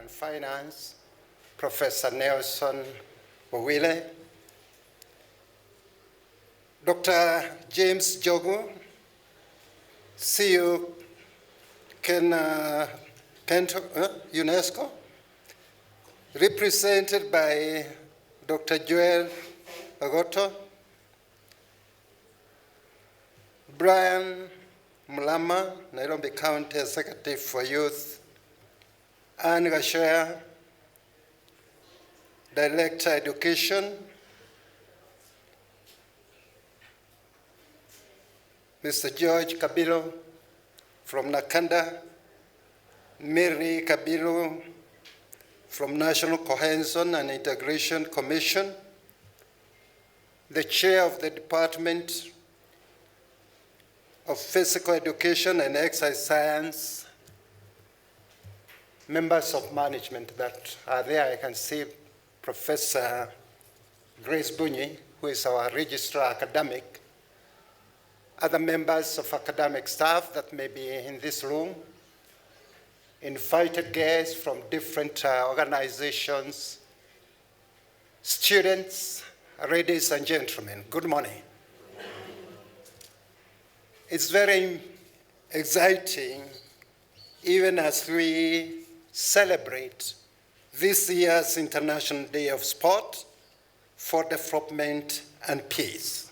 and Finance, Professor Nelson Bowile, Dr. James Jogu, CEO UNESCO, represented by Dr. Joel Agoto, Brian Mulama, Nairobi County Executive for Youth, Anne Gashoya, Director Education, Mr. George Kabilo from Nakanda, Mary Kabilo from National Cohesion and Integration Commission, the Chair of the Department of Physical Education and Exercise Science, members of management that are there. I can see Professor Grace Bunyi, who is our Registrar Academic, other members of academic staff that may be in this room, invited guests from different organizations, students, ladies and gentlemen, good morning. It's very exciting, even as we celebrate this year's International Day of Sport for Development and Peace.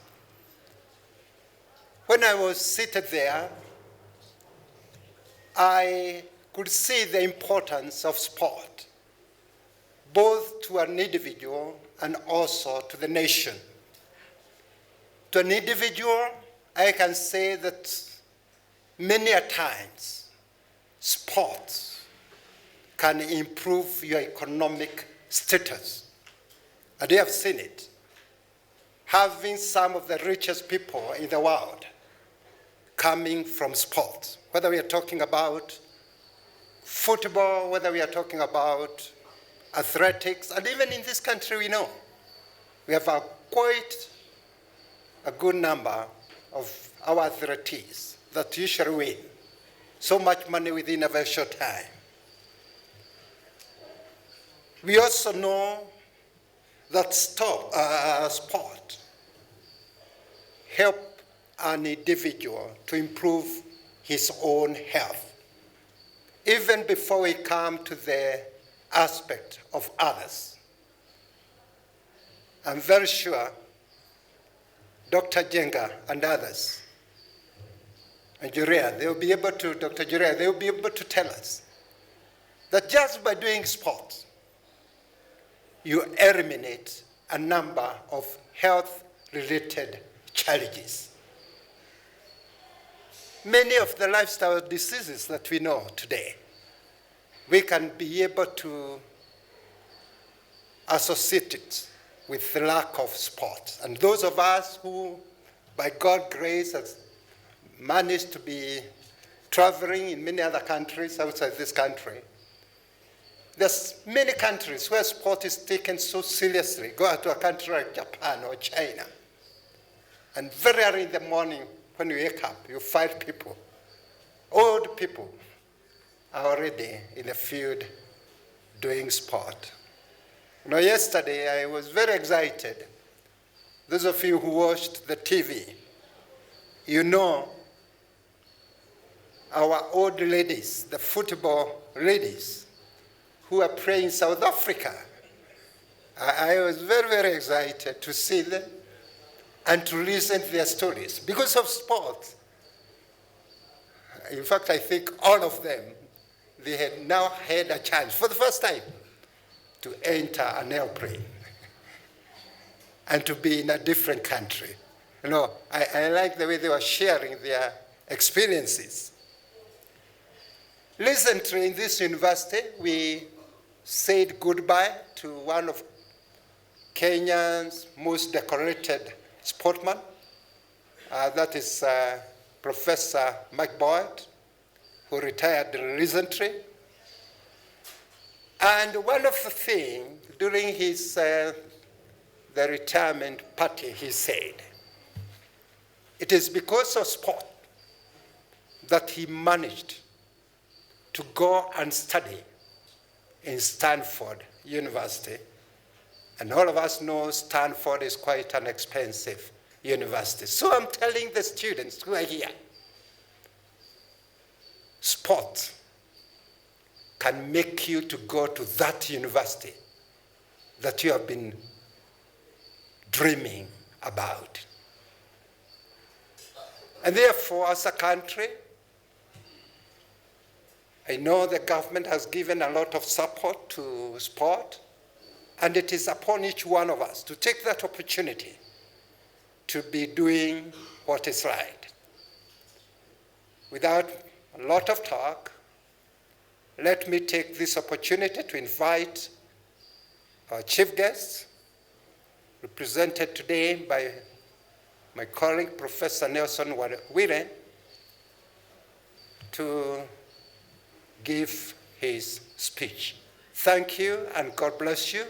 When I was seated there, I could see the importance of sport, both to an individual and also to the nation. To an individual, I can say that many a times, sports can improve your economic status. And you have seen it. Having some of the richest people in the world coming from sports, whether we are talking about football, whether we are talking about athletics, and even in this country we know we have quite a good number of our athletes that usually win so much money within a very short time. We also know that sport help an individual to improve his own health, even before we come to the aspect of others. I'm very sure Dr. Jenga and others, and Jurea, they will be able to, Dr. Jurea, they will be able to tell us that just by doing sports, you eliminate a number of health-related challenges. Many of the lifestyle diseases that we know today, we can be able to associate it with the lack of sport. And those of us who, by God's grace, has managed to be traveling in many other countries outside this country, there's many countries where sport is taken so seriously. Go to a country like Japan or China, and very early in the morning when you wake up, you find people, old people, are already in the field doing sport. You know, yesterday I was very excited. Those of you who watched the TV, you know our old ladies, the football ladies, who are playing in South Africa. I was very, very excited to see them and to listen to their stories because of sport. In fact, I think all of them, they had now had a chance for the first time to enter an airplane and to be in a different country. You know, I like the way they were sharing their experiences. Recently in this university, we said goodbye to one of Kenya's most decorated sportsmen. That is Professor Mike Boyd, who retired recently. And one of the things during his the retirement party, he said, it is because of sport that he managed to go and study in Stanford University. And all of us know Stanford is quite an expensive university. So I'm telling the students who are here, sport can make you to go to that university that you have been dreaming about. And therefore, as a country, I know the government has given a lot of support to sport, and it is upon each one of us to take that opportunity to be doing what is right. Without a lot of talk, let me take this opportunity to invite our chief guests, represented today by my colleague, Professor Nelson Wire, to give his speech. Thank you, and God bless you.